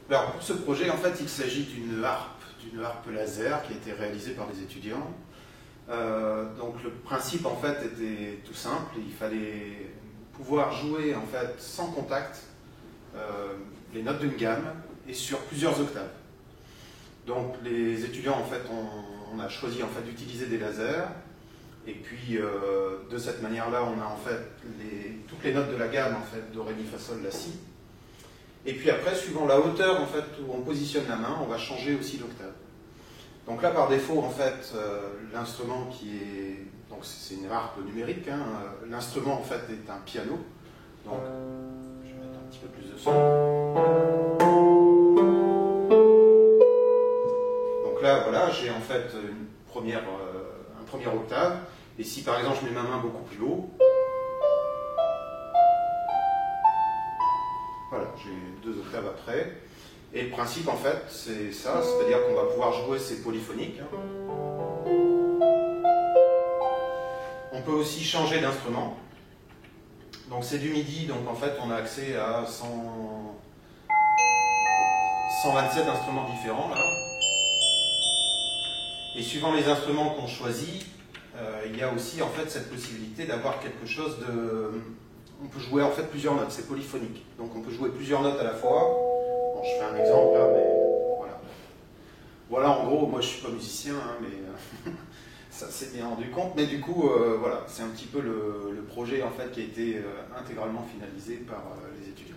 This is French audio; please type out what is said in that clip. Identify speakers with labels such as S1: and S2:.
S1: Alors pour ce projet, en fait, il s'agit d'une harpe laser qui a été réalisée par des étudiants. Donc le principe en fait était tout simple, il fallait pouvoir jouer en fait sans contact les notes d'une gamme et sur plusieurs octaves. Donc les étudiants en fait on a choisi en fait d'utiliser des lasers et puis de cette manière-là on a en fait toutes les notes de la gamme en fait do, ré, mi, fa, sol, la, si. Et puis après suivant la hauteur en fait où on positionne la main, on va changer aussi l'octave. Donc là, par défaut, en fait, l'instrument qui est... Donc c'est une harpe numérique, hein, l'instrument, en fait, est un piano. Donc, je vais mettre un petit peu plus de son. Donc là, voilà, j'ai en fait un premier octave. Et si, par exemple, je mets ma main beaucoup plus haut, voilà, j'ai 2 octaves après. Et le principe, en fait, c'est ça, c'est-à-dire qu'on va pouvoir jouer ces polyphoniques. On peut aussi changer d'instrument. Donc c'est du MIDI, donc en fait on a accès à 127 instruments différents là. Et suivant les instruments qu'on choisit, il y a aussi en fait cette possibilité d'avoir quelque chose de... On peut jouer en fait plusieurs notes, c'est polyphonique. Donc on peut jouer plusieurs notes à la fois. Bon, je fais un exemple là, mais voilà. Voilà, en gros, moi je suis pas musicien, hein, mais ça s'est bien rendu compte. Mais du coup, voilà, c'est un petit peu le projet en fait qui a été intégralement finalisé par les étudiants.